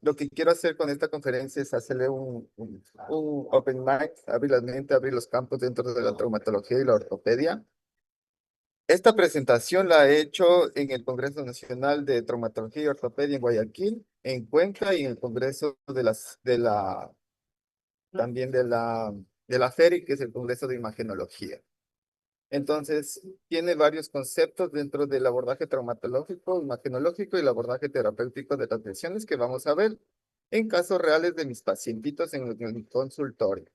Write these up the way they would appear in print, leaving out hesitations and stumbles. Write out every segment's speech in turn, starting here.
Lo que quiero hacer con esta conferencia es hacerle un open mind, abrir la mente, abrir los campos dentro de la traumatología y la ortopedia. Esta presentación la he hecho en el Congreso Nacional de Traumatología y Ortopedia en Guayaquil, en Cuenca y en el Congreso también de la FERI, que es el Congreso de Imagenología. Entonces, tiene varios conceptos dentro del abordaje traumatológico, imagenológico y el abordaje terapéutico de las lesiones que vamos a ver en casos reales de mis pacientitos en el consultorio.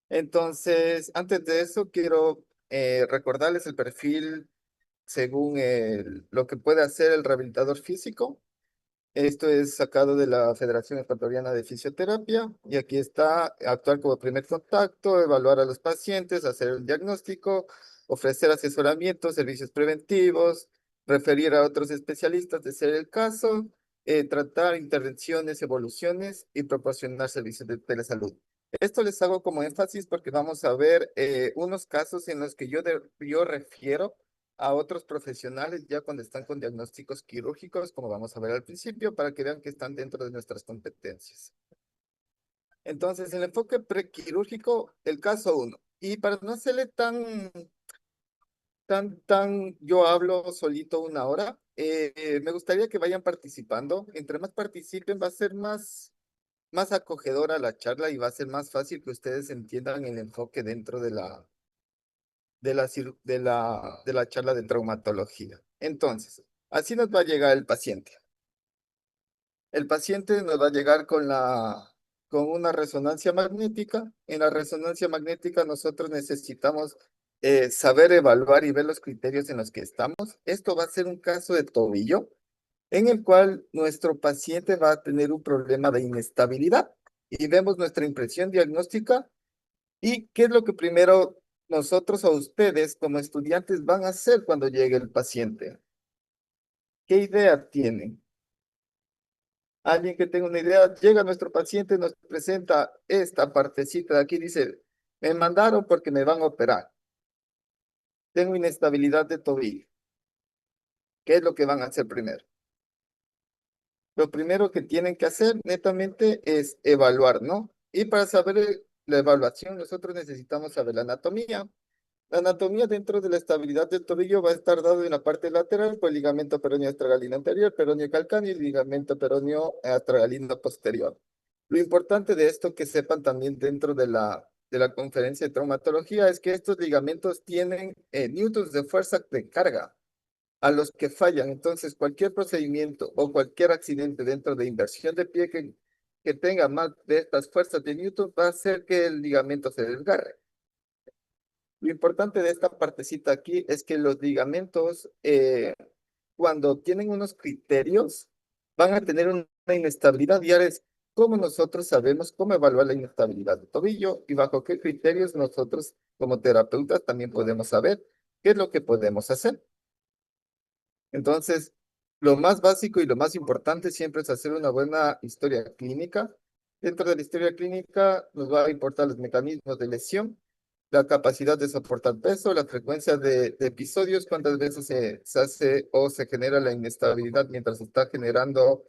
Entonces, antes de eso, quiero recordarles el perfil según lo que puede hacer el rehabilitador físico. Esto es sacado de la Federación Ecuatoriana de Fisioterapia y aquí está actuar como primer contacto, evaluar a los pacientes, hacer el diagnóstico, ofrecer asesoramiento, servicios preventivos, referir a otros especialistas de ser el caso, tratar intervenciones, evoluciones y proporcionar servicios de telesalud. Esto les hago como énfasis porque vamos a ver unos casos en los que yo refiero a otros profesionales ya cuando están con diagnósticos quirúrgicos, como vamos a ver al principio, para que vean que están dentro de nuestras competencias. Entonces, el enfoque prequirúrgico, el caso uno. Y para no hacerle yo hablo solito una hora, me gustaría que vayan participando. Entre más participen, va a ser más acogedora la charla y va a ser más fácil que ustedes entiendan el enfoque dentro de la charla de traumatología. Entonces, así nos va a llegar el paciente. El paciente nos va a llegar con una resonancia magnética. En la resonancia magnética nosotros necesitamos saber evaluar y ver los criterios en los que estamos. Esto va a ser un caso de tobillo en el cual nuestro paciente va a tener un problema de inestabilidad. Y vemos nuestra impresión diagnóstica. ¿Y qué es lo que primero nosotros o ustedes como estudiantes van a hacer cuando llegue el paciente? ¿Qué idea tienen? Alguien que tenga una idea, llega nuestro paciente, nos presenta esta partecita de aquí, dice, me mandaron porque me van a operar. Tengo inestabilidad de tobillo. ¿Qué es lo que van a hacer primero? Lo primero que tienen que hacer netamente es evaluar, ¿no? Y para saber la evaluación, nosotros necesitamos saber la anatomía. La anatomía dentro de la estabilidad del tobillo va a estar dado en la parte lateral por el ligamento peroneo astragalino anterior, peroneo calcáneo y ligamento peroneo astragalino posterior. Lo importante de esto que sepan también dentro de la conferencia de traumatología es que estos ligamentos tienen newtons de fuerza de carga a los que fallan. Entonces, cualquier procedimiento o cualquier accidente dentro de inversión de pie que tenga más de estas fuerzas de newton va a hacer que el ligamento se desgarre. Lo importante de esta partecita aquí es que los ligamentos, cuando tienen unos criterios, van a tener una inestabilidad y ahora es cómo nosotros sabemos cómo evaluar la inestabilidad del tobillo y bajo qué criterios nosotros como terapeutas también podemos saber qué es lo que podemos hacer. Entonces, lo más básico y lo más importante siempre es hacer una buena historia clínica. Dentro de la historia clínica nos va a importar los mecanismos de lesión, la capacidad de soportar peso, la frecuencia de episodios, cuántas veces se hace o se genera la inestabilidad mientras se está generando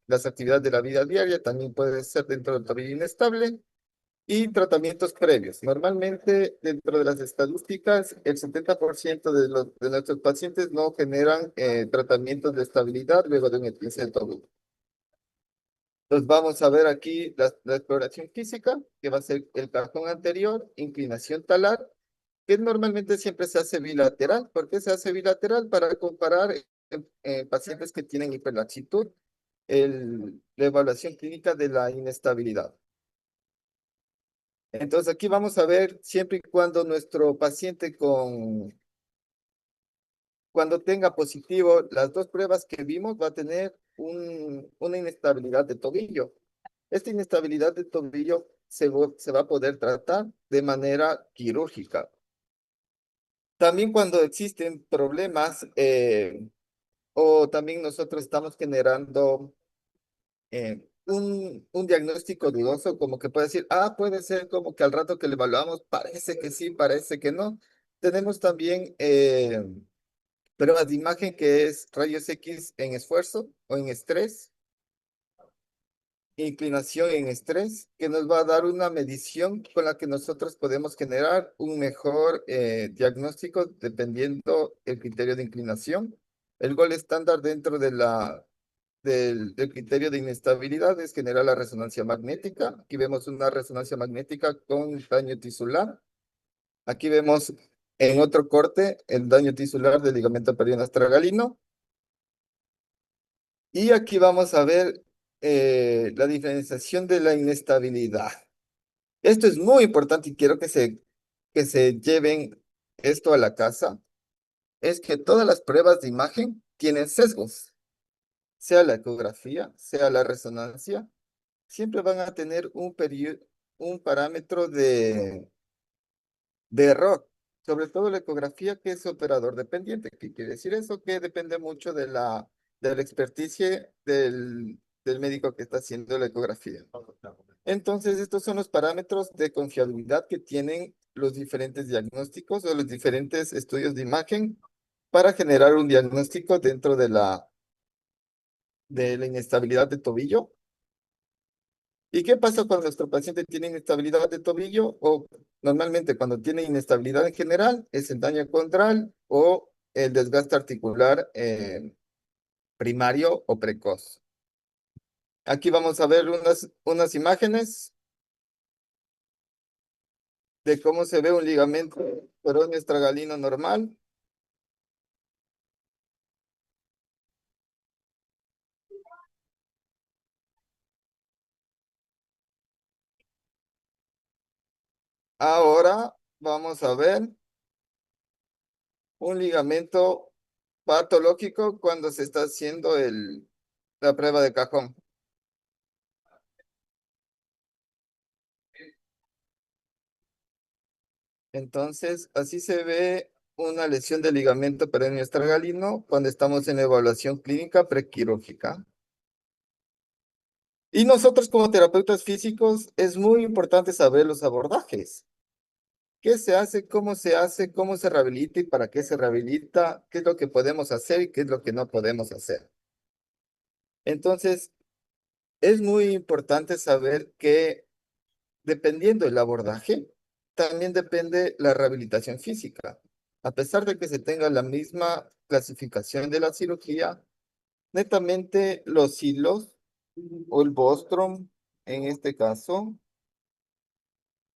las actividades de la vida diaria, también puede ser dentro del tobillo inestable, y tratamientos previos. Normalmente, dentro de las estadísticas, el 70% de nuestros pacientes no generan tratamientos de estabilidad luego de un esguince de tobillo. Entonces vamos a ver aquí la exploración física, que va a ser el cajón anterior, inclinación talar, que normalmente siempre se hace bilateral. ¿Por qué se hace bilateral? Para comparar pacientes que tienen hiperlaxitud, la evaluación clínica de la inestabilidad. Entonces aquí vamos a ver siempre y cuando nuestro paciente cuando tenga positivo las dos pruebas que vimos, va a tener una inestabilidad de tobillo. Esta inestabilidad de tobillo se va a poder tratar de manera quirúrgica. También cuando existen problemas o también nosotros estamos generando un diagnóstico dudoso, como que puede decir, puede ser como que al rato que le evaluamos, parece que sí, parece que no. Tenemos también pruebas de imagen que es rayos X en esfuerzo o en estrés, inclinación en estrés, que nos va a dar una medición con la que nosotros podemos generar un mejor diagnóstico dependiendo el criterio de inclinación. El gol estándar dentro de del criterio de inestabilidad es generar la resonancia magnética. Aquí vemos una resonancia magnética con daño tisular. Aquí vemos en otro corte el daño tisular del ligamento periordiano astragalino. Y aquí vamos a ver la diferenciación de la inestabilidad. Esto es muy importante y quiero que se lleven esto a la casa. Es que todas las pruebas de imagen tienen sesgos, sea la ecografía, sea la resonancia, siempre van a tener un parámetro de error, sobre todo la ecografía que es operador dependiente. ¿Qué quiere decir eso? Que depende mucho de la experticia del médico que está haciendo la ecografía. Entonces, estos son los parámetros de confiabilidad que tienen los diferentes diagnósticos o los diferentes estudios de imagen para generar un diagnóstico dentro de la inestabilidad de tobillo. ¿Y qué pasa cuando nuestro paciente tiene inestabilidad de tobillo? O normalmente cuando tiene inestabilidad en general, es el daño condral o el desgaste articular primario o precoz. Aquí vamos a ver unas imágenes de cómo se ve un ligamento peroneo estragalino normal. Ahora vamos a ver un ligamento patológico cuando se está haciendo la prueba de cajón. Entonces, así se ve una lesión del ligamento peroneo estragalino cuando estamos en evaluación clínica prequirúrgica. Y nosotros como terapeutas físicos es muy importante saber los abordajes. ¿Qué se hace, cómo se rehabilita y para qué se rehabilita? ¿Qué es lo que podemos hacer y qué es lo que no podemos hacer? Entonces, es muy importante saber que dependiendo del abordaje, también depende la rehabilitación física. A pesar de que se tenga la misma clasificación de la cirugía, netamente los hilos o el bostrom, en este caso,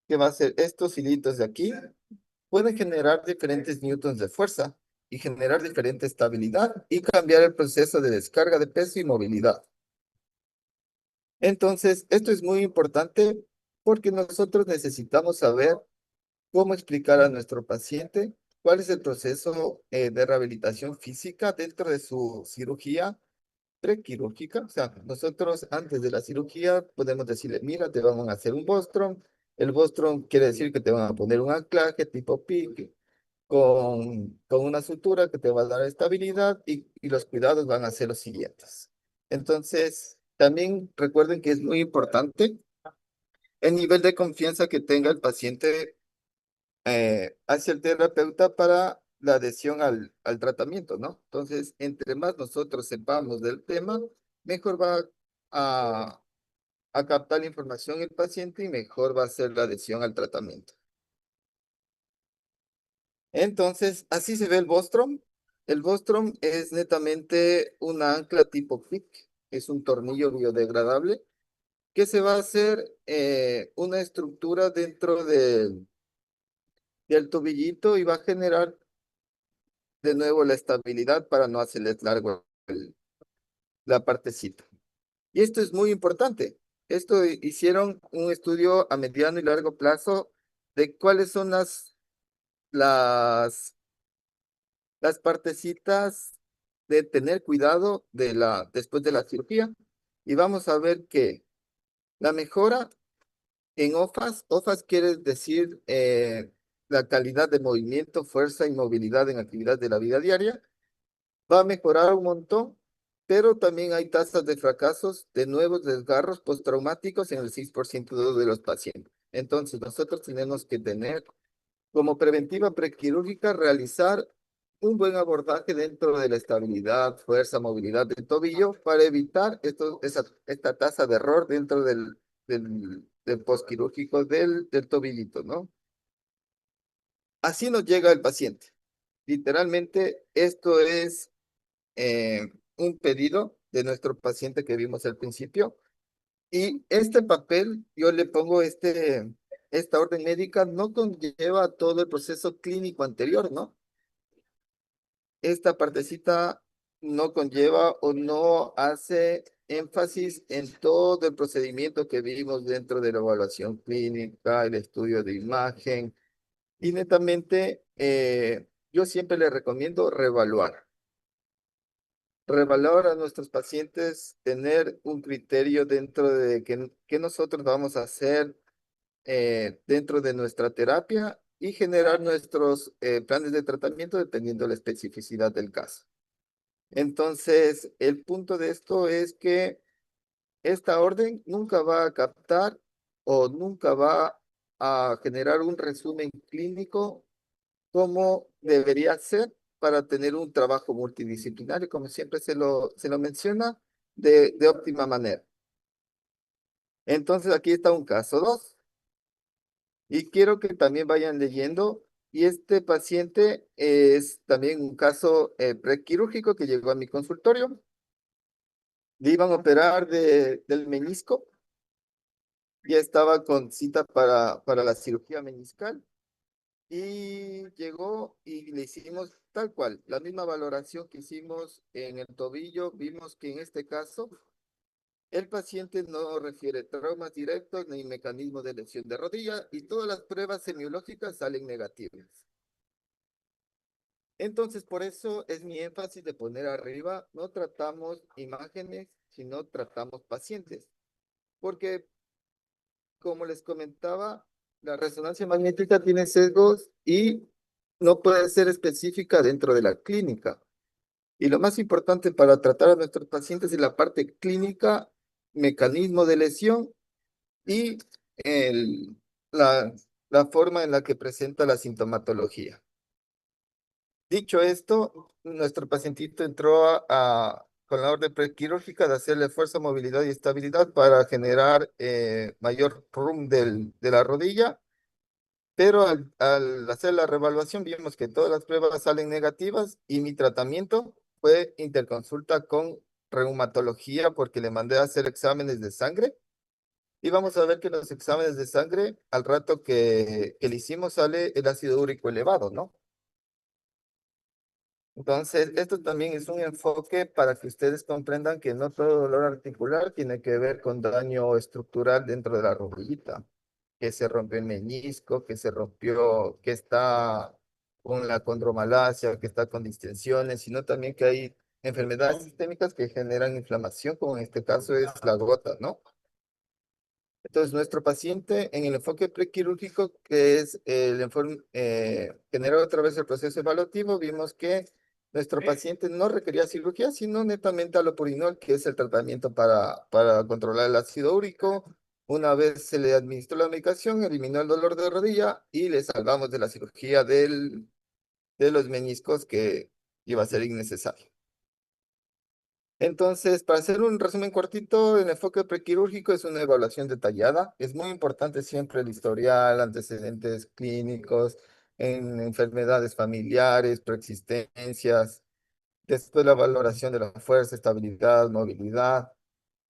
que va a ser estos hilitos de aquí, pueden generar diferentes newtons de fuerza y generar diferente estabilidad y cambiar el proceso de descarga de peso y movilidad. Entonces, esto es muy importante porque nosotros necesitamos saber cómo explicar a nuestro paciente cuál es el proceso de rehabilitación física dentro de su cirugía prequirúrgica. O sea, nosotros antes de la cirugía podemos decirle, mira, te van a hacer un bostrom. El bostrom quiere decir que te van a poner un anclaje tipo PIC con una sutura que te va a dar estabilidad y los cuidados van a ser los siguientes. Entonces, también recuerden que es muy importante el nivel de confianza que tenga el paciente hacia el terapeuta para la adhesión al tratamiento, ¿no? Entonces, entre más nosotros sepamos del tema, mejor va a, a captar la información el paciente y mejor va a ser la adhesión al tratamiento. Entonces, así se ve el Bostrom. El Bostrom es netamente una ancla tipo PIC, es un tornillo biodegradable que se va a hacer una estructura dentro del tobillito y va a generar de nuevo la estabilidad para no hacerles largo la partecita. Y esto es muy importante. Esto hicieron un estudio a mediano y largo plazo de cuáles son las, las partecitas de tener cuidado después de la cirugía. Y vamos a ver que la mejora en OFAS quiere decir la calidad de movimiento, fuerza y movilidad en actividad de la vida diaria va a mejorar un montón, pero también hay tasas de fracasos de nuevos desgarros postraumáticos en el 6% de los pacientes. Entonces, nosotros tenemos que tener como preventiva prequirúrgica realizar un buen abordaje dentro de la estabilidad, fuerza, movilidad del tobillo para evitar esta tasa de error dentro del postquirúrgico del tobillito, ¿no? Así nos llega el paciente. Literalmente, esto es un pedido de nuestro paciente que vimos al principio. Y este papel, yo le pongo esta orden médica, no conlleva todo el proceso clínico anterior, ¿no? Esta partecita no conlleva o no hace énfasis en todo el procedimiento que vimos dentro de la evaluación clínica, el estudio de imagen. Y netamente, yo siempre le recomiendo reevaluar. Reevaluar a nuestros pacientes, tener un criterio dentro de qué nosotros vamos a hacer dentro de nuestra terapia y generar nuestros planes de tratamiento dependiendo de la especificidad del caso. Entonces, el punto de esto es que esta orden nunca va a captar o nunca va a generar un resumen clínico como debería ser para tener un trabajo multidisciplinario, como siempre se lo menciona, de óptima manera. Entonces, aquí está un caso 2. Y quiero que también vayan leyendo. Y este paciente es también un caso prequirúrgico que llegó a mi consultorio. Le iban a operar del menisco. Ya estaba con cita para la cirugía meniscal. Y llegó y le hicimos tal cual, la misma valoración que hicimos en el tobillo. Vimos que en este caso el paciente no refiere traumas directos ni mecanismo de lesión de rodilla y todas las pruebas semiológicas salen negativas. Entonces, por eso es mi énfasis de poner arriba, no tratamos imágenes, sino tratamos pacientes. Porque, como les comentaba, la resonancia magnética tiene sesgos y no puede ser específica dentro de la clínica. Y lo más importante para tratar a nuestros pacientes es la parte clínica, mecanismo de lesión y el, la, la forma en la que presenta la sintomatología. Dicho esto, nuestro pacientito entró con la orden prequirúrgica de hacerle fuerza, movilidad y estabilidad para generar mayor room de la rodilla, pero al hacer la revaluación vimos que todas las pruebas salen negativas y mi tratamiento fue interconsulta con reumatología porque le mandé a hacer exámenes de sangre y vamos a ver que en los exámenes de sangre, al rato que le hicimos, sale el ácido úrico elevado, ¿no? Entonces, esto también es un enfoque para que ustedes comprendan que no todo dolor articular tiene que ver con daño estructural dentro de la rodillita, que se rompió el menisco, que se rompió, que está con la condromalacia, que está con distensiones, sino también que hay enfermedades sistémicas que generan inflamación, como en este caso es la gota, ¿no? Entonces, nuestro paciente en el enfoque prequirúrgico, que es el enfoque generado a través del proceso evaluativo, vimos que nuestro paciente no requería cirugía, sino netamente alopurinol, que es el tratamiento para controlar el ácido úrico. Una vez se le administró la medicación, eliminó el dolor de rodilla y le salvamos de la cirugía de los meniscos que iba a ser innecesario. Entonces, para hacer un resumen cortito, el enfoque prequirúrgico es una evaluación detallada. Es muy importante siempre el historial, antecedentes clínicos, en enfermedades familiares, preexistencias, después la valoración de la fuerza, estabilidad, movilidad.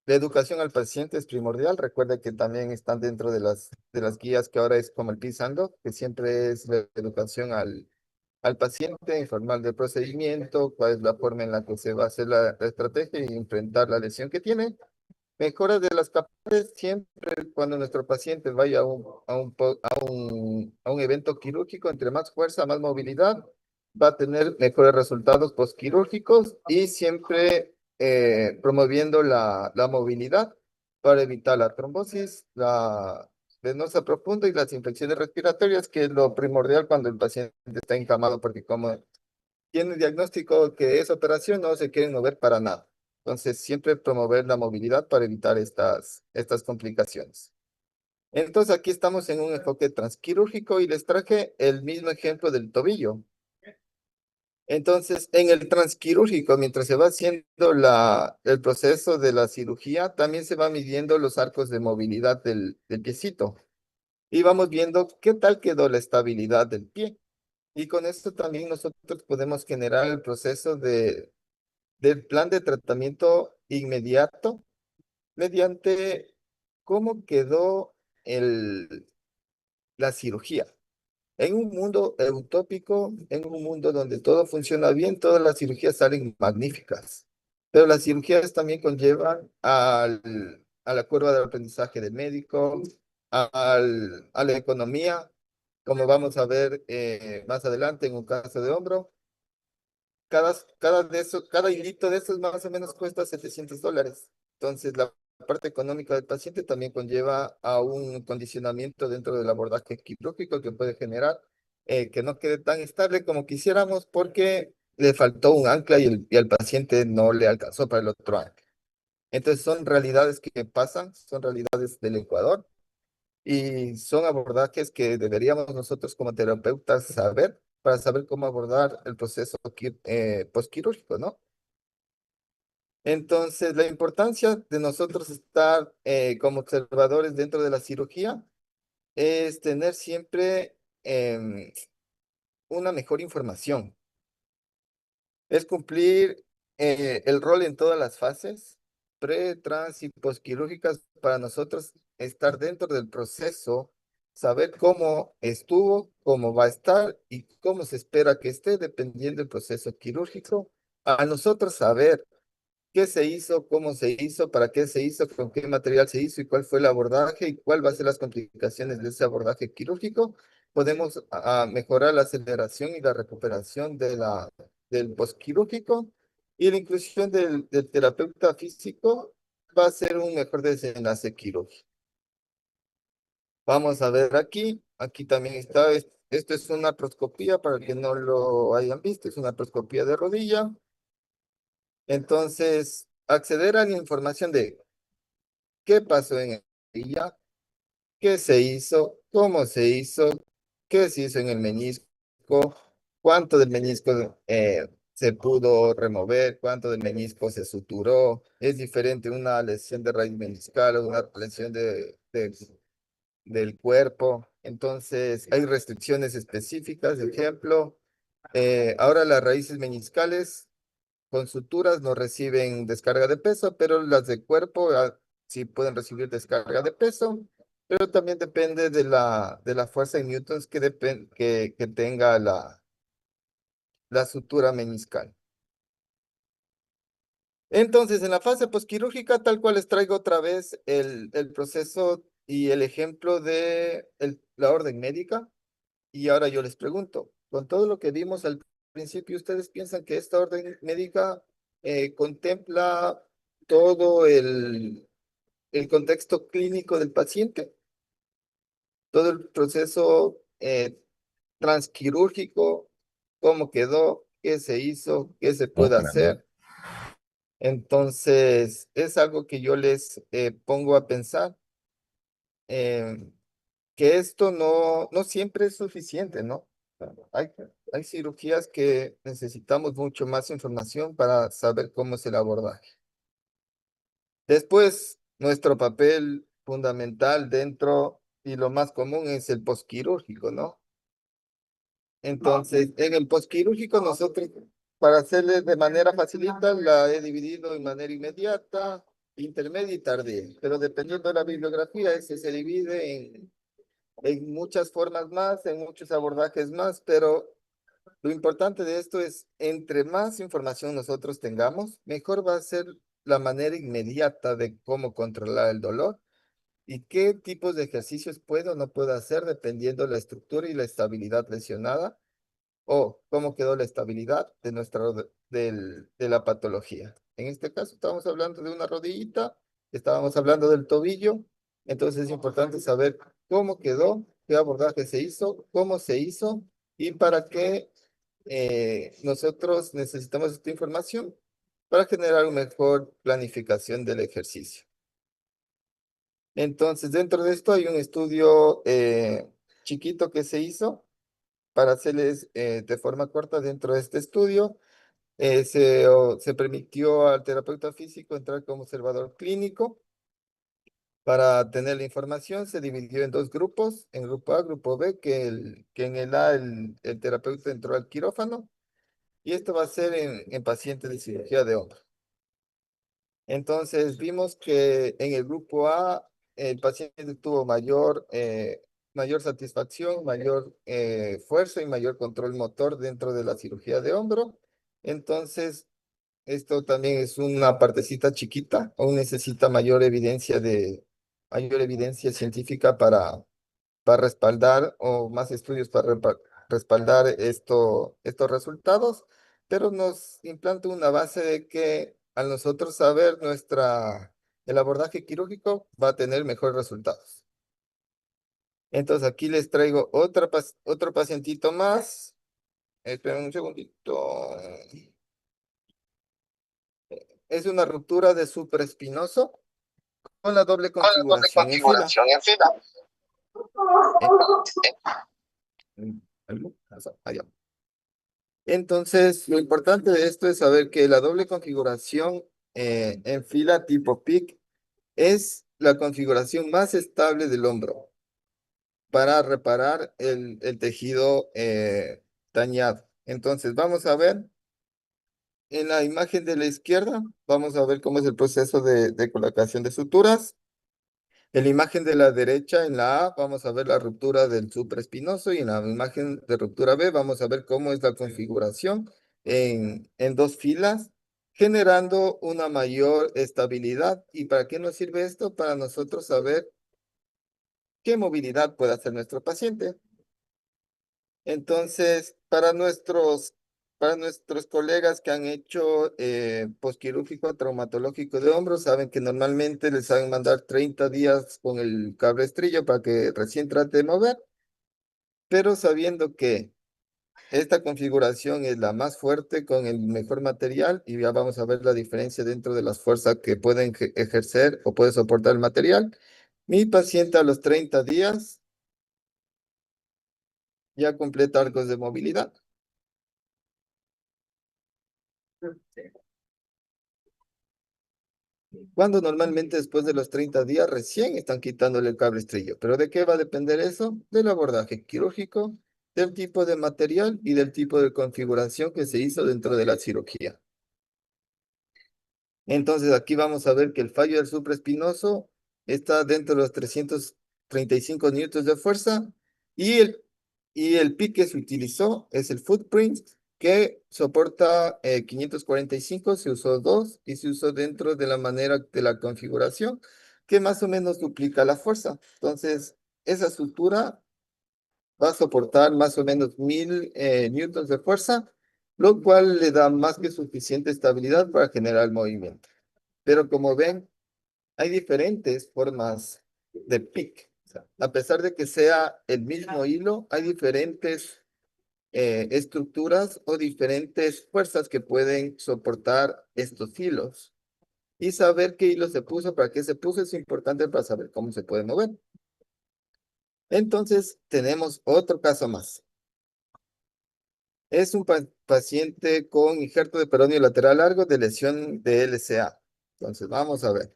La educación al paciente es primordial. Recuerda que también están dentro de las guías que ahora es como el Pisando, que siempre es la educación al paciente, informar del procedimiento, cuál es la forma en la que se va a hacer la estrategia y enfrentar la lesión que tiene. Mejoras de las capacidades siempre cuando nuestro paciente vaya a un evento quirúrgico, entre más fuerza, más movilidad, va a tener mejores resultados postquirúrgicos y siempre promoviendo la movilidad para evitar la trombosis, la venosa profunda y las infecciones respiratorias, que es lo primordial cuando el paciente está encamado, porque como tiene diagnóstico que es operación, no se quieren mover para nada. Entonces, siempre promover la movilidad para evitar estas complicaciones. Entonces, aquí estamos en un enfoque transquirúrgico y les traje el mismo ejemplo del tobillo. Entonces, en el transquirúrgico, mientras se va haciendo el proceso de la cirugía, también se va midiendo los arcos de movilidad del piecito. Y vamos viendo qué tal quedó la estabilidad del pie. Y con esto también nosotros podemos generar el proceso del plan de tratamiento inmediato mediante cómo quedó la cirugía. En un mundo utópico, en un mundo donde todo funciona bien, todas las cirugías salen magníficas. Pero las cirugías también conllevan a la curva del aprendizaje del médico, a la economía, como vamos a ver más adelante en un caso de hombro. Cada hilito de esos más o menos cuesta $700. Entonces, la parte económica del paciente también conlleva a un condicionamiento dentro del abordaje quirúrgico que puede generar que no quede tan estable como quisiéramos porque le faltó un ancla y al paciente no le alcanzó para el otro ancla. Entonces, son realidades que pasan, son realidades del Ecuador y son abordajes que deberíamos nosotros como terapeutas saber para saber cómo abordar el proceso postquirúrgico, ¿no? Entonces, la importancia de nosotros estar como observadores dentro de la cirugía es tener siempre una mejor información. Es cumplir el rol en todas las fases, pre, trans y postquirúrgicas, para nosotros estar dentro del proceso, saber cómo estuvo, cómo va a estar y cómo se espera que esté, dependiendo del proceso quirúrgico. A nosotros saber qué se hizo, cómo se hizo, para qué se hizo, con qué material se hizo y cuál fue el abordaje y cuál va a ser las complicaciones de ese abordaje quirúrgico, podemos mejorar la aceleración y la recuperación del postquirúrgico y la inclusión del terapeuta físico va a ser un mejor desenlace quirúrgico. Vamos a ver aquí también está, esto es una artroscopía para que no lo hayan visto, es una artroscopía de rodilla. Entonces, acceder a la información de qué pasó en ella, qué se hizo, cómo se hizo, qué se hizo en el menisco, cuánto del menisco se pudo remover, cuánto del menisco se suturó. Es diferente una lesión de raíz meniscal o una lesión del cuerpo. Entonces, hay restricciones específicas. De ejemplo, ahora las raíces meniscales con suturas no reciben descarga de peso, pero las de cuerpo sí pueden recibir descarga de peso, pero también depende de la fuerza en newtons que tenga la sutura meniscal. Entonces, en la fase posquirúrgica, tal cual les traigo otra vez el proceso y el ejemplo de la orden médica. Y ahora yo les pregunto, con todo lo que vimos al principio, ¿ustedes piensan que esta orden médica contempla todo el contexto clínico del paciente, todo el proceso transquirúrgico, cómo quedó, qué se hizo, qué se puede Comprendo. hacer? Entonces, es algo que yo les pongo a pensar, eh, que esto no siempre es suficiente, ¿no? Hay, hay cirugías que necesitamos mucho más información para saber cómo es el abordaje. Después, nuestro papel fundamental dentro y lo más común es el posquirúrgico, ¿no? Entonces, en el posquirúrgico nosotros, para hacerle de manera facilita, la he dividido en manera inmediata, intermedia y tardía. Pero dependiendo de la bibliografía, ese se divide en muchas formas más, en muchos abordajes más, pero lo importante de esto es, entre más información nosotros tengamos, mejor va a ser la manera inmediata de cómo controlar el dolor y qué tipos de ejercicios puedo o no puedo hacer dependiendo la estructura y la estabilidad lesionada o cómo quedó la estabilidad de la patología. En este caso estamos hablando de una rodillita, estábamos hablando del tobillo, entonces es importante saber cómo quedó, qué abordaje se hizo, cómo se hizo y para qué nosotros necesitamos esta información para generar una mejor planificación del ejercicio. Entonces, dentro de esto hay un estudio chiquito que se hizo para hacerles de forma corta dentro de este estudio, se permitió al terapeuta físico entrar como observador clínico. Para tener la información se dividió en dos grupos, en grupo A, grupo B, que en el A el terapeuta entró al quirófano y esto va a ser en pacientes de cirugía de hombro. Entonces vimos que en el grupo A el paciente tuvo mayor satisfacción, mayor fuerza y mayor control motor dentro de la cirugía de hombro. Entonces, esto también es una partecita chiquita, aún necesita mayor evidencia científica para respaldar o más estudios para respaldar estos resultados, pero nos implanta una base de que al nosotros saber el abordaje quirúrgico va a tener mejores resultados. Entonces aquí les traigo otro pacientito más. Esperen un segundito. Es una ruptura de supraespinoso con la doble Con la doble configuración en fila. configuración en fila. Eh, ¿Algo? Allá. Entonces, lo importante de esto es saber que la doble configuración en fila tipo PIC es la configuración más estable del hombro para reparar el tejido dañado. Entonces, vamos a ver en la imagen de la izquierda, vamos a ver cómo es el proceso de colocación de suturas. En la imagen de la derecha, en la A, vamos a ver la ruptura del supraespinoso y en la imagen de ruptura B vamos a ver cómo es la configuración en dos filas, generando una mayor estabilidad. ¿Y para qué nos sirve esto? Para nosotros saber qué movilidad puede hacer nuestro paciente. Entonces, para nuestros colegas que han hecho posquirúrgico traumatológico de hombro, saben que normalmente les saben mandar 30 días con el cabestrillo para que recién trate de mover, pero sabiendo que esta configuración es la más fuerte con el mejor material y ya vamos a ver la diferencia dentro de las fuerzas que pueden ejercer o puede soportar el material. Mi paciente a los 30 días ya completa arcos de movilidad. Cuando normalmente después de los 30 días recién están quitándole el cabestrillo. ¿Pero de qué va a depender eso? Del abordaje quirúrgico, del tipo de material y del tipo de configuración que se hizo dentro de la cirugía. Entonces aquí vamos a ver que el fallo del supraespinoso está dentro de los 335 newtons de fuerza y el pique que se utilizó es el footprint que soporta 545, se usó 2 y se usó dentro de la manera de la configuración que más o menos duplica la fuerza. Entonces esa estructura va a soportar más o menos 1000 newtons de fuerza, lo cual le da más que suficiente estabilidad para generar el movimiento. Pero como ven, hay diferentes formas de pick. O sea, a pesar de que sea el mismo hilo, hay diferentes estructuras o diferentes fuerzas que pueden soportar estos hilos. Y saber qué hilo se puso, para qué se puso, es importante para saber cómo se puede mover. Entonces, tenemos otro caso más. Es un paciente con injerto de peroneo lateral largo de lesión de LCA. Entonces, vamos a ver.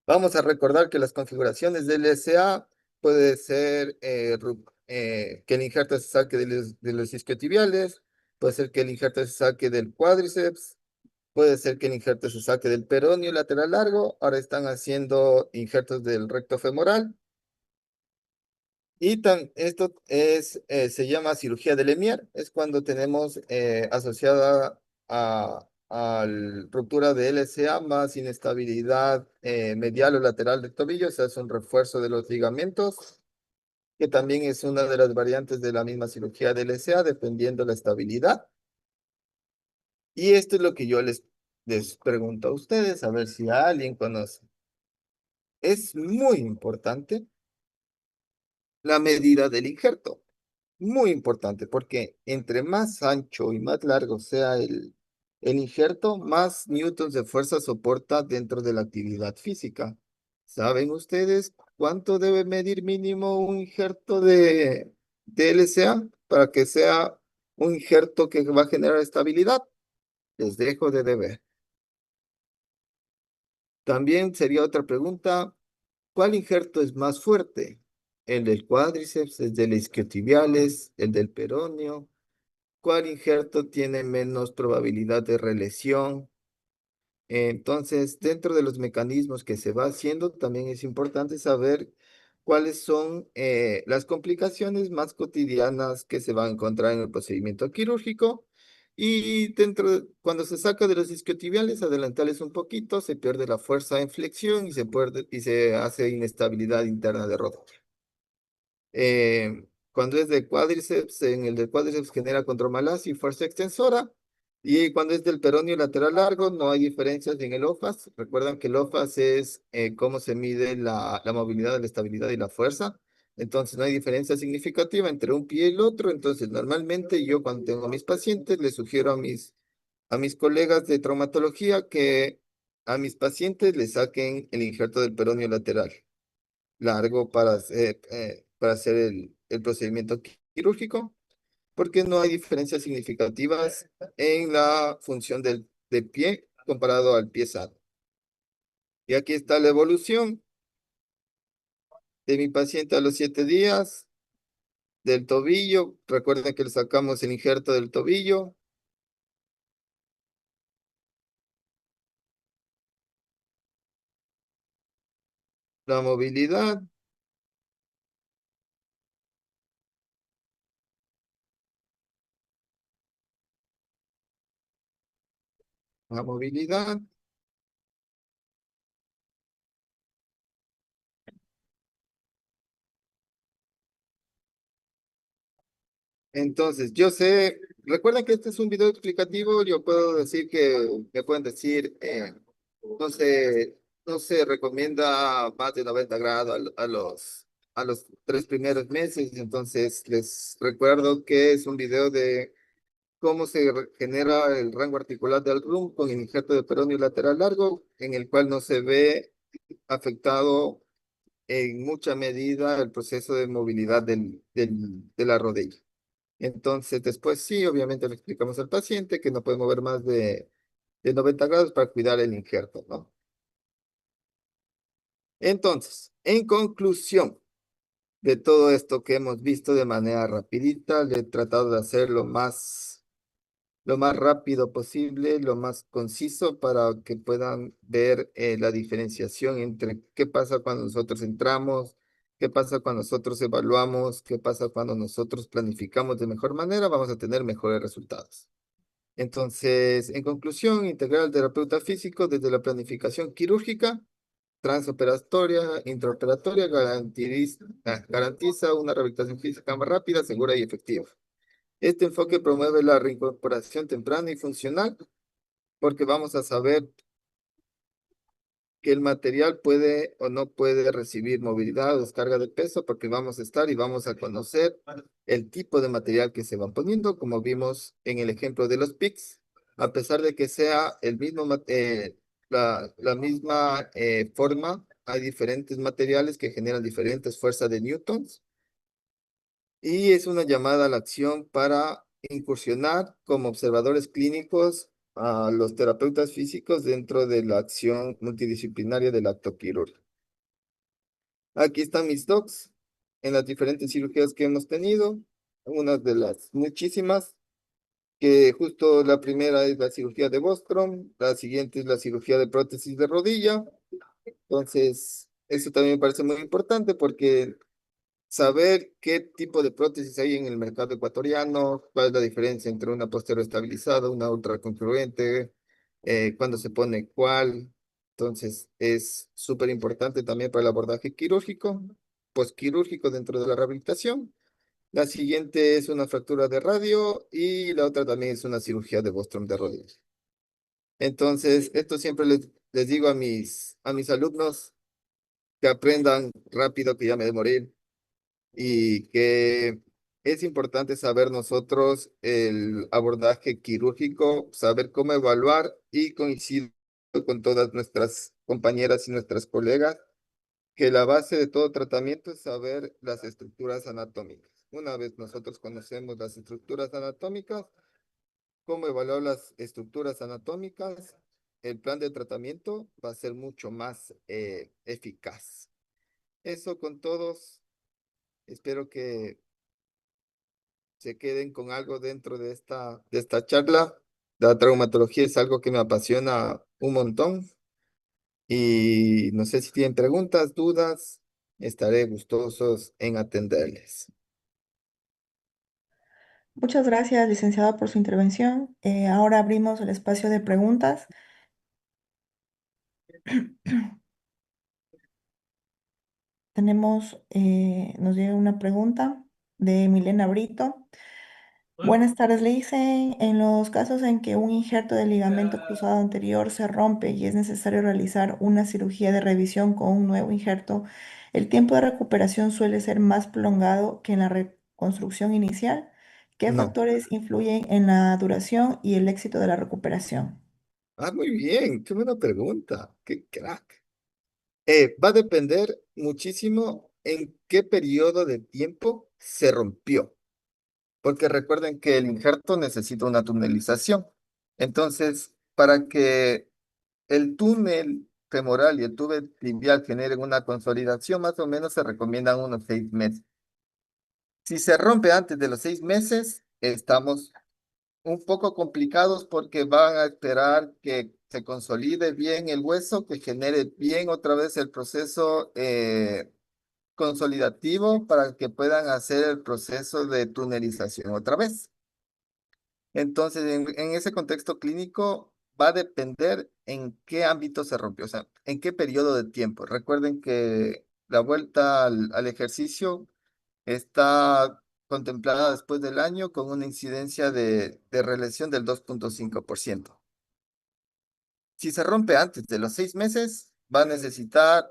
Vamos a recordar que las configuraciones del LSA puede ser que el injerto se saque de los isquiotibiales, puede ser que el injerto se saque del cuádriceps, puede ser que el injerto se saque del peroneo lateral largo, ahora están haciendo injertos del recto femoral. Y esto se llama cirugía de Lemier, es cuando tenemos asociada a ruptura de LCA más inestabilidad medial o lateral del tobillo, o sea, es un refuerzo de los ligamentos, que también es una de las variantes de la misma cirugía de LCA, dependiendo la estabilidad. Y esto es lo que yo les pregunto a ustedes, a ver si alguien conoce. Es muy importante la medida del injerto. Muy importante, porque entre más ancho y más largo sea el injerto, más newtons de fuerza soporta dentro de la actividad física. ¿Saben ustedes cuánto debe medir mínimo un injerto de LSA para que sea un injerto que va a generar estabilidad. Les dejo de deber. También sería otra pregunta, ¿cuál injerto es más fuerte? ¿El del cuádriceps, el del isquiotibiales, el del peroneo? ¿Cuál injerto tiene menos probabilidad de relesión? Entonces, dentro de los mecanismos que se va haciendo, también es importante saber cuáles son las complicaciones más cotidianas que se van a encontrar en el procedimiento quirúrgico. Y cuando se saca de los isquiotibiales, adelantarles un poquito, se pierde la fuerza en flexión y se hace inestabilidad interna de rodilla. Cuando es de cuádriceps, en el de cuádriceps genera contromalacia y fuerza extensora. Y cuando es del peroneo lateral largo, no hay diferencias en el OFAS. Recuerdan que el OFAS es cómo se mide la movilidad, la estabilidad y la fuerza. Entonces no hay diferencia significativa entre un pie y el otro. Entonces normalmente yo cuando tengo a mis pacientes les sugiero a mis colegas de traumatología que a mis pacientes les saquen el injerto del peroneo lateral largo para hacer el procedimiento quirúrgico, porque no hay diferencias significativas en la función del pie comparado al pie sano. Y aquí está la evolución de mi paciente a los 7 días, del tobillo. Recuerden que le sacamos el injerto del tobillo, la movilidad, la movilidad. Entonces, yo sé, recuerden que este es un video explicativo, yo puedo decir que, me pueden decir, no se, no se recomienda más de 90 grados a los 3 primeros meses, entonces les recuerdo que es un video de cómo se genera el rango articular del RUM con el injerto de peroneo lateral largo, en el cual no se ve afectado en mucha medida el proceso de movilidad de la rodilla. Entonces, después sí, obviamente le explicamos al paciente que no puede mover más de 90 grados para cuidar el injerto, ¿no? Entonces, en conclusión de todo esto que hemos visto de manera rapidita, le he tratado de hacer lo más rápido posible, lo más conciso para que puedan ver la diferenciación entre qué pasa cuando nosotros entramos, qué pasa cuando nosotros evaluamos, qué pasa cuando nosotros planificamos de mejor manera, vamos a tener mejores resultados. Entonces, en conclusión, integrar al terapeuta físico desde la planificación quirúrgica, transoperatoria, intraoperatoria, garantiza una rehabilitación física más rápida, segura y efectiva. Este enfoque promueve la reincorporación temprana y funcional porque vamos a saber que el material puede o no puede recibir movilidad o descarga de peso porque vamos a estar y vamos a conocer el tipo de material que se van poniendo, como vimos en el ejemplo de los PICs, a pesar de que sea la misma forma, hay diferentes materiales que generan diferentes fuerzas de newtons y es una llamada a la acción para incursionar como observadores clínicos a los terapeutas físicos dentro de la acción multidisciplinaria del acto quirúrgico. Aquí están mis docs en las diferentes cirugías que hemos tenido, una de las muchísimas, que justo la primera es la cirugía de Bostrom, la siguiente es la cirugía de prótesis de rodilla. Entonces, eso también me parece muy importante porque saber qué tipo de prótesis hay en el mercado ecuatoriano, cuál es la diferencia entre una posterior estabilizada, una ultracongruente, cuándo se pone cuál. Entonces, es súper importante también para el abordaje quirúrgico, postquirúrgico dentro de la rehabilitación. La siguiente es una fractura de radio y la otra también es una cirugía de Bostrom de rodilla. Entonces, esto siempre les digo a mis alumnos que aprendan rápido, que ya me demoré y que es importante saber nosotros el abordaje quirúrgico, saber cómo evaluar y coincido con todas nuestras compañeras y nuestras colegas que la base de todo tratamiento es saber las estructuras anatómicas. una vez nosotros conocemos las estructuras anatómicas, cómo evaluar las estructuras anatómicas, el plan de tratamiento va a ser mucho más eficaz. Eso con todos, espero que se queden con algo dentro de esta charla. La traumatología es algo que me apasiona un montón y no sé si tienen preguntas, dudas, estaré gustosos en atenderles. Muchas gracias, licenciado, por su intervención. Ahora abrimos el espacio de preguntas. Nos llega una pregunta de Milena Brito. Buenas tardes, le dicen, en los casos en que un injerto del ligamento cruzado anterior se rompe y es necesario realizar una cirugía de revisión con un nuevo injerto, el tiempo de recuperación suele ser más prolongado que en la reconstrucción inicial. ¿Qué No. factores influyen en la duración y el éxito de la recuperación? Ah, muy bien, qué buena pregunta, qué crack. Va a depender muchísimo en qué periodo de tiempo se rompió, porque recuerden que el injerto necesita una tunelización. Entonces, para que el túnel femoral y el túnel tibial generen una consolidación, más o menos se recomiendan unos 6 meses. Si se rompe antes de los 6 meses, estamos un poco complicados porque van a esperar que se consolide bien el hueso, que genere bien otra vez el proceso consolidativo para que puedan hacer el proceso de tunelización otra vez. Entonces, en ese contexto clínico va a depender en qué ámbito se rompió, o sea, en qué periodo de tiempo. Recuerden que la vuelta al ejercicio está contemplada después del año con una incidencia de reelección del 2,5%. Si se rompe antes de los 6 meses, va a necesitar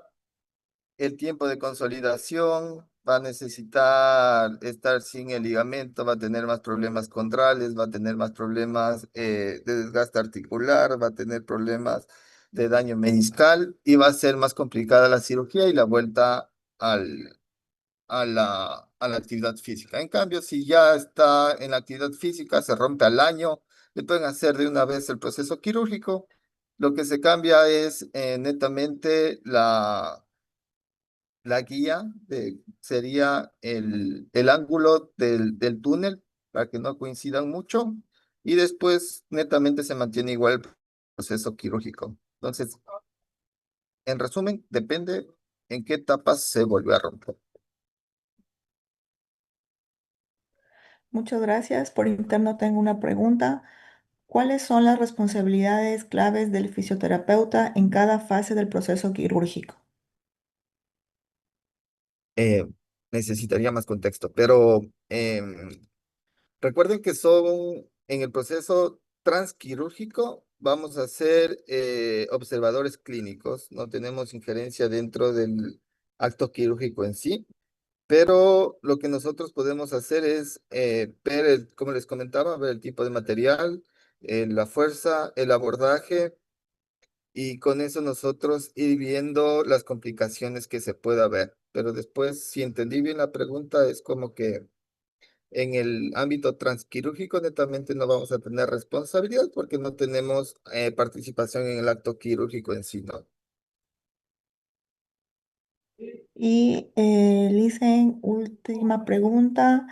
el tiempo de consolidación, va a necesitar estar sin el ligamento, va a tener más problemas condrales, va a tener más problemas de desgaste articular, va a tener problemas de daño meniscal y va a ser más complicada la cirugía y la vuelta al, a la actividad física. En cambio, si ya está en la actividad física, se rompe al año, le pueden hacer de una vez el proceso quirúrgico. Lo que se cambia es netamente la guía, sería el ángulo del túnel para que no coincidan mucho y después netamente se mantiene igual el proceso quirúrgico. Entonces, en resumen, depende en qué etapas se vuelve a romper. Muchas gracias. Por interno tengo una pregunta. ¿Cuáles son las responsabilidades claves del fisioterapeuta en cada fase del proceso quirúrgico? Eh, Necesitaría más contexto, pero recuerden que son en el proceso transquirúrgico, vamos a ser observadores clínicos, no tenemos injerencia dentro del acto quirúrgico en sí, pero lo que nosotros podemos hacer es ver, como les comentaba, ver el tipo de material, la fuerza, el abordaje, y con eso nosotros ir viendo las complicaciones que se pueda ver. Pero después, si entendí bien la pregunta, es como que en el ámbito transquirúrgico netamente no vamos a tener responsabilidad porque no tenemos participación en el acto quirúrgico en sí, ¿no? Y Licen, última pregunta.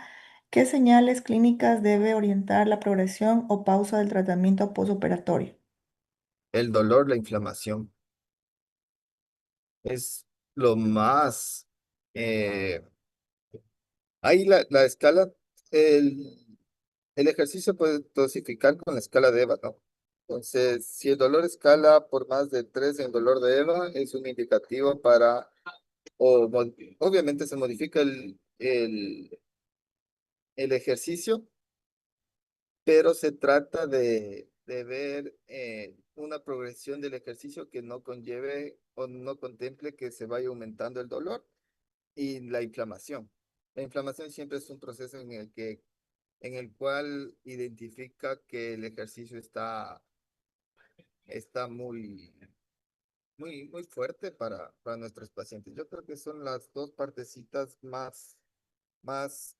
¿Qué señales clínicas debe orientar la progresión o pausa del tratamiento postoperatorio? El dolor, la inflamación, es lo más... eh, ahí la escala, el, el ejercicio puede dosificar con la escala de EVA, ¿no? Entonces, si el dolor escala por más de 3 en dolor de EVA, es un indicativo para, obviamente se modifica el ejercicio, pero se trata de ver una progresión del ejercicio que no conlleve o no contemple que se vaya aumentando el dolor y la inflamación. La inflamación siempre es un proceso en el cual identifica que el ejercicio está muy fuerte para nuestros pacientes. Yo creo que son las dos partecitas más,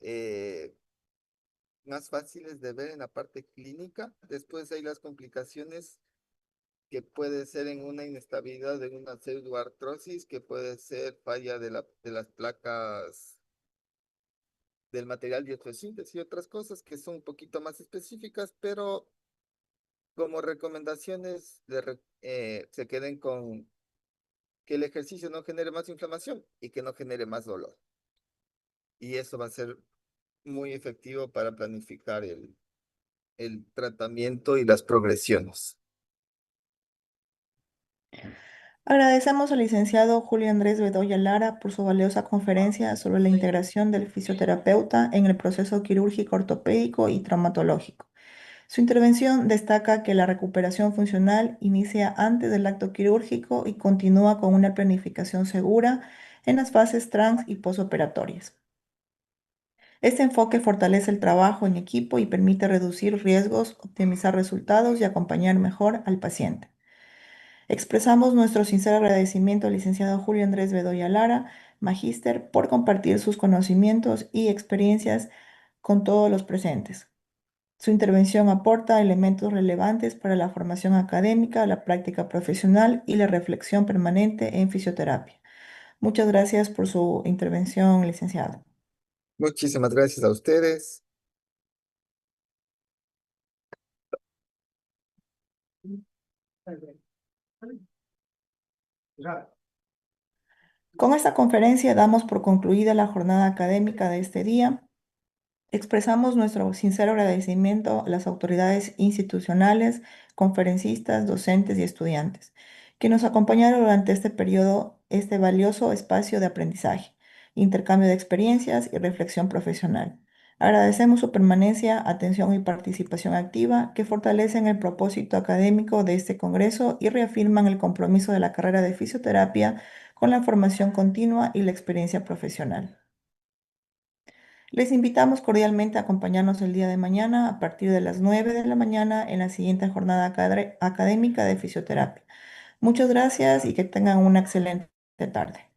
más fáciles de ver en la parte clínica. Después hay las complicaciones que puede ser en una inestabilidad de una pseudoartrosis, que puede ser falla de las placas del material de osteosíntesis y otras cosas que son un poquito más específicas, pero como recomendaciones se queden con que el ejercicio no genere más inflamación y que no genere más dolor. Y eso va a ser muy efectivo para planificar el tratamiento y las progresiones. Agradecemos al licenciado Julio Andrés Bedoya Lara por su valiosa conferencia sobre la integración del fisioterapeuta en el proceso quirúrgico ortopédico y traumatológico. Su intervención destaca que la recuperación funcional inicia antes del acto quirúrgico y continúa con una planificación segura en las fases trans y posoperatorias. Este enfoque fortalece el trabajo en equipo y permite reducir riesgos, optimizar resultados y acompañar mejor al paciente. Expresamos nuestro sincero agradecimiento al licenciado Julio Andrés Bedoya Lara, magíster, por compartir sus conocimientos y experiencias con todos los presentes. Su intervención aporta elementos relevantes para la formación académica, la práctica profesional y la reflexión permanente en fisioterapia. Muchas gracias por su intervención, licenciado. Muchísimas gracias a ustedes. Con esta conferencia damos por concluida la jornada académica de este día. Expresamos nuestro sincero agradecimiento a las autoridades institucionales, conferencistas, docentes y estudiantes que nos acompañaron durante este periodo, este valioso espacio de aprendizaje, intercambio de experiencias y reflexión profesional. Agradecemos su permanencia, atención y participación activa que fortalecen el propósito académico de este congreso y reafirman el compromiso de la carrera de fisioterapia con la formación continua y la experiencia profesional. Les invitamos cordialmente a acompañarnos el día de mañana a partir de las 9 de la mañana en la siguiente jornada académica de fisioterapia. Muchas gracias y que tengan una excelente tarde.